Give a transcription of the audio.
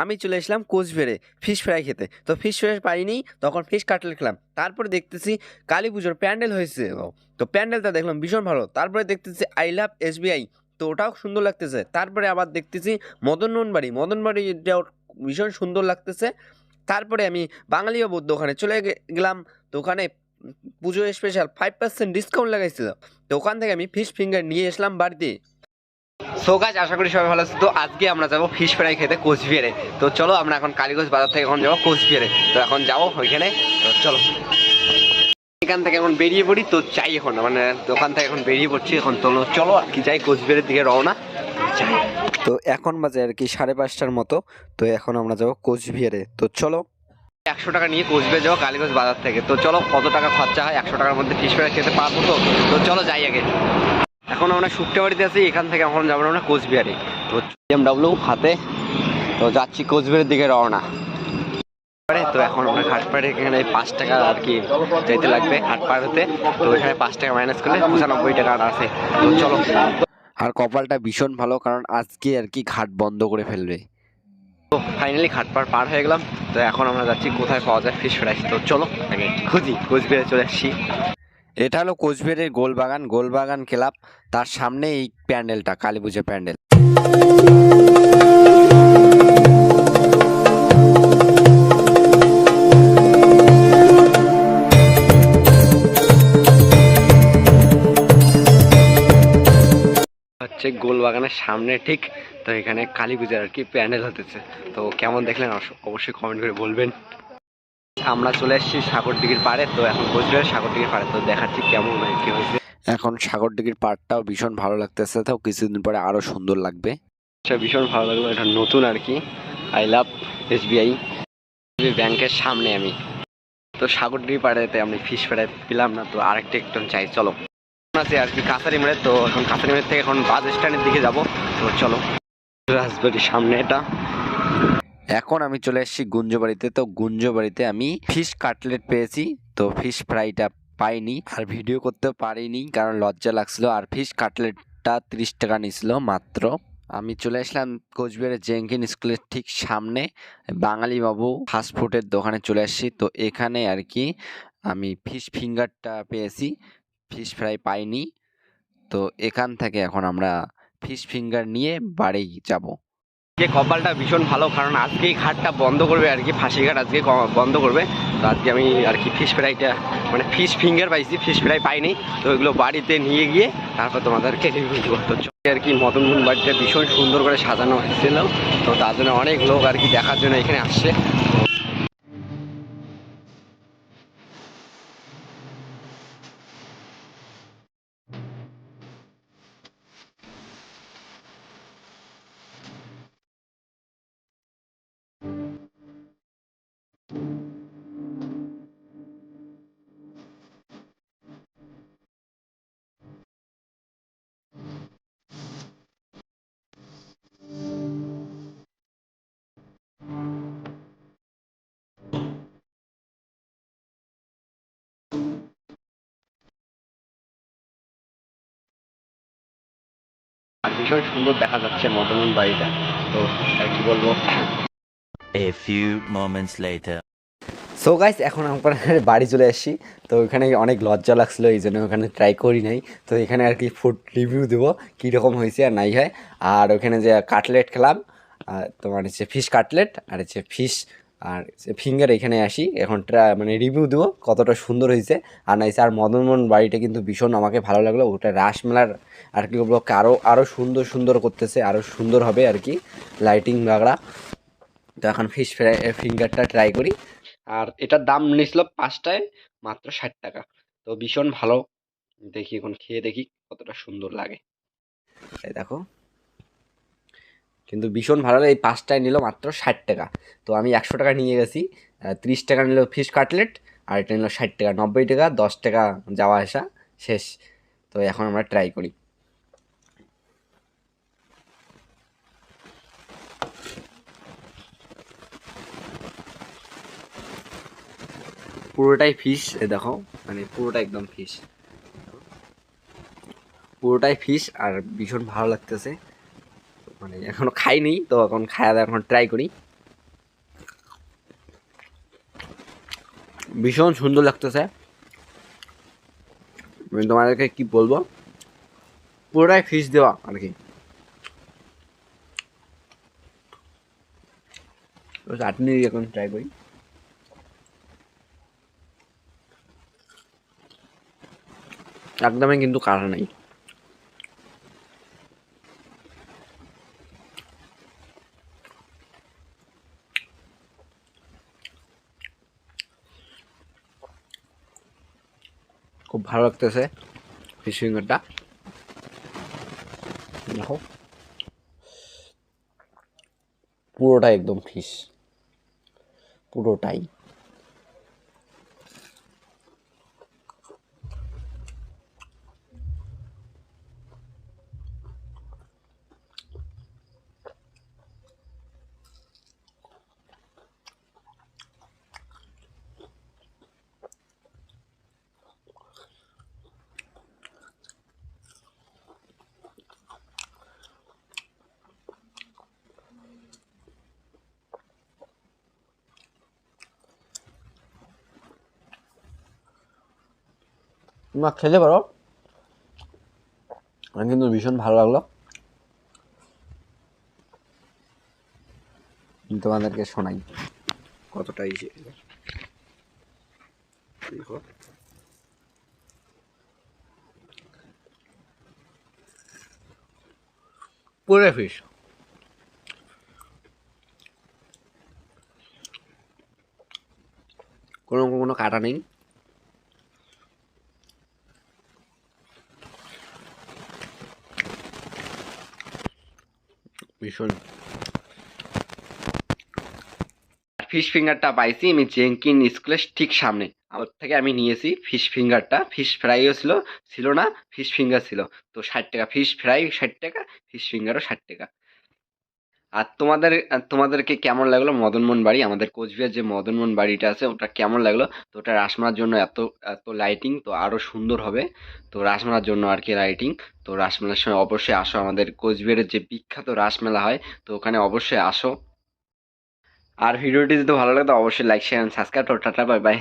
আমি চলে আসলাম কোচবিহারে ফিশ ফ্রাই খেতে। তো ফিশ ফ্রাই পাইনি, তখন ফিশ কাটলেট খেলাম। তারপরে দেখতেছি কালী পুজোর প্যান্ডেল হয়েছে। তো প্যান্ডেলটা দেখলাম ভীষণ ভালো। তারপরে দেখতেছি আই লাভ এসবিআই, তো ওটাও সুন্দর লাগতেছে। তারপরে আবার দেখতেছি মদনবাড়িটাও ভীষণ সুন্দর লাগতেছে। তারপরে আমি বাঙালি বাবুর দোকানে চলে গেলাম। তো ওখানে পুজো স্পেশাল 5% ডিসকাউন্ট লাগাইছিল। তো ওখান থেকে আমি ফিশ ফিঙ্গার নিয়ে আসলাম বাড়িতে। সো গাইস, আশা করি সবাই ভালো আছে। তো আজকে আমরা যাবো ফিশ ফ্রাই খেতে কোচবিহারে। তো চলো, আমরা এখন কালীগঞ্জ বাজার থেকে এখন যাবো কোচবিহারে। তো এখন যাবো ওইখানে। তো চলো, এখান থেকে এখন বেরিয়ে পড়ি। তো চাই এখন মানে দোকান থেকে এখন বেরিয়ে পড়ছি। এখন চলো চলো আর কি যাই কোচবিহারের দিকে রওনা। তো এখন বাজে আর কি 5:30টার মতো। তো এখন আমরা যাবো কোচবিহারে। তো চলো, 100 টাকা নিয়ে কোচবিহার যাবো কালীগঞ্জ বাজার থেকে। তো চলো, কত টাকা খরচা হয় 100 টাকার মধ্যে ফিশ ফ্রাই খেতে পারবো। তো তো চলো যাই আগে। এখন আমরা শুকতে বাড়িতে আছি, এখান থেকে এখন যাবো আমরা কোচবিহারে। তো BMW হাতে তো যাচ্ছি কোচবিহারের দিকে রওনা। তো এখন আমরা ঘাটপাড়ে এখানে 5 টাকা আর কি যেতে লাগবে হাট পার হতে। তো এখানে 5 টাকা মাইনাস করলে 95 টাকা আছে। তো চলো, আর কপালটা ভীষণ ভালো, কারণ আজকে আর কি ঘাট বন্ধ করে ফেলবে। তো ফাইনালি ঘাট পার হয়ে গেলাম। তো এখন আমরা যাচ্ছি কোথায় পাওয়া যায় ফিশ ফ্রাই। তো চলো আগে খুঁজি। কোচবিহারে চলে আসছি। এটা হলো কোচবিহারের গোলবাগান ক্লাব, তার সামনে এই প্যান্ডেলটা, কালী পুজো প্যান্ডেল। হচ্ছে গোলবাগানের সামনে ঠিক। তো এখানে কালী পূজার আর কি প্যান্ডেল হতেছে। তো কেমন দেখলেন অবশ্যই কমেন্ট করে বলবেন। আমরা চলে এসেছি সাগরদিঘির পাড়ে। তো এখন কোচবিহার সাগরদিঘির পাড়ে, তো দেখাচ্ছি কেমন কি হয়েছে। এখন সাগরদিঘির পাড়টাও ভীষণ ভালো লাগতেছে, তো কিছুদিন পরে আরো সুন্দর লাগবে। ভীষণ ভালো লাগলো, এটা নতুন আর কি। আই লাভ এসবিআই ব্যাংকের সামনে আমি। তো সাগরদিঘির পাড়েতে আমি ফিশ ফ্রাই পেলাম না, তো আরেকটা একটু চাই। চলো আছে আর কি কাছারিমোড়ে। তো এখন কাছারিমোড় থেকে এখন বাস স্ট্যান্ডের দিকে যাব। তো চলো, রাজবাড়ির সামনে এটা। এখন আমি চলে এসেছি গুঞ্জবাড়িতে। তো গুঞ্জবাড়িতে আমি ফিশ কাটলেট পেয়েছি, তো ফিশ ফ্রাইটা পাইনি আর ভিডিও করতে পারিনি, কারণ লজ্জা লাগছিল। আর ফিশ কাটলেটটা 30 টাকা নিছিল মাত্র। আমি চলে আসলাম কোচবিহারের জেঙ্কিন স্কুলের ঠিক সামনে বাঙালি বাবু ফাস্টফুডের দোকানে চলে আসছি। তো এখানে আর কি আমি ফিশ ফিঙ্গারটা পেয়েছি, ফিশ ফ্রাই পাইনি। তো এখান থেকে এখন আমরা ফিশ ফিঙ্গার নিয়ে বাড়ি যাব। কপালটা ভীষণ ভালো, কারণ আজকেই ঘাটটা বন্ধ করবে আর কি, ফাঁসি ঘাট আজকে বন্ধ করবে। তো আজকে আমি আর কি ফিশ ফ্রাইটা মানে ফিশ ফিঙ্গার পাইছি, ফিশ ফ্রাই পাইনি। তো ওইগুলো বাড়িতে নিয়ে গিয়ে তারপর তোমাদেরকে রিভিউ করতে হচ্ছে আর কি। মদনমোহন বাড়িটা ভীষণ সুন্দর করে সাজানো হয়েছিল, তো তার জন্য অনেক লোক আর কি দেখার জন্য এখানে আসছে। আর ভীষণ সুন্দর দেখা যাচ্ছে মদনমোহন বাড়িটা। তো আর কি বলবো। A few moments later. So guys, এখন আমরা বাড়ি চলে আসছি। তো ওখানে অনেক লজ্জা লাগছিলো, এই জন্য ওখানে ট্রাই করি নাই। তো এখানে আর কি ফুড রিভিউ দেবো কীরকম হয়েছে আর নাই হয়। আর ওখানে যে কাটলেট খেলাম, তোমার হচ্ছে ফিশ কাটলেট আর হচ্ছে ফিশ আর ফিঙ্গার, এখানে আসি এখন মানে রিভিউ দেবো কতটা সুন্দর হয়েছে আর নাইছে। আর মদনমোহন বাড়িটা কিন্তু ভীষণ আমাকে ভালো লাগলো। ওটা রাসমেলার আর কি বলবো, আরও সুন্দর সুন্দর করতেছে, আরও সুন্দর হবে আর কি লাইটিং বাগড়া। তো এখন ফিশ ফ্রাই ফিঙ্গারটা ট্রাই করি। আর এটার দাম নিয়েছিল 5টায় মাত্র 60 টাকা। তো ভীষণ ভালো। দেখি এখন খেয়ে দেখি কতটা সুন্দর লাগে। এই দেখো, কিন্তু ভীষণ ভালো লাগে। এই 5টায় নিল মাত্র 60 টাকা। তো আমি 100 টাকা নিয়ে গেছি। 30 টাকা নিল ফিশ কাটলেট, আর এটা নিল 60 টাকা। 90 টাকা, 10 টাকা যাওয়া আসা শেষ। তো এখন আমরা ট্রাই করি। পুরোটাই ফিশ, এ দেখো, মানে পুরোটা একদম ফিশ, পুরোটাই ফিশ আর ভীষণ ভালো লাগতেছে। মানে এখনো খাইনি, তো এখন খাওয়া দাওয়া এখন ট্রাই করি। ভীষণ সুন্দর লাগতেছে। আমি তোমাদেরকে কি বলবো, পুরোটাই ফিশ দেওয়া আর কি। চাটনি এখন ট্রাই করি। একদমই কিন্তু কাটা নাই। খুব ভালো লাগতেছে ফিশ ফিঙ্গারটা। দেখো পুরোটাই একদম ফিশ, পুরোটাই। তোমরা খেতে পারো, আমার কিন্তু ভীষণ ভালো লাগলো। তোমাদেরকে শোনাই কতটা ইজি। দেখো পুরো ফিশ, কোনো কোনো কাটা নেই। ভীষণ। ফিশ ফিঙ্গারটা পাইছি আমি জেঙ্কিন স্কুলের ঠিক সামনে, আমার থেকে আমি নিয়েছি ফিশ ফিঙ্গারটা। ফিশ ফ্রাইও ছিল না, ফিশ ফিঙ্গার ছিল। তো 60 টাকা ফিশ ফ্রাই, 60 টাকা ফিশ ফিঙ্গারও 60 টাকা। আর তোমাদেরকে কেমন লাগলো মদনমোহন বাড়ি, আমাদের কোচবিহার যে মদনমোহন বাড়িটা আছে ওটা কেমন লাগলো? তো ওটা রাসমেলার জন্য এত এত লাইটিং, তো আরো সুন্দর হবে। তো রাসমেলার জন্য আর কি লাইটিং। তো রাসমেলার সময় অবশ্যই আসো, আমাদের কোচবিহারের যে বিখ্যাত রাসমেলা হয়, তো ওখানে অবশ্যই আসো। আর ভিডিওটি যদি ভালো লাগে তো অবশ্যই like share subscribe. Tata bye bye.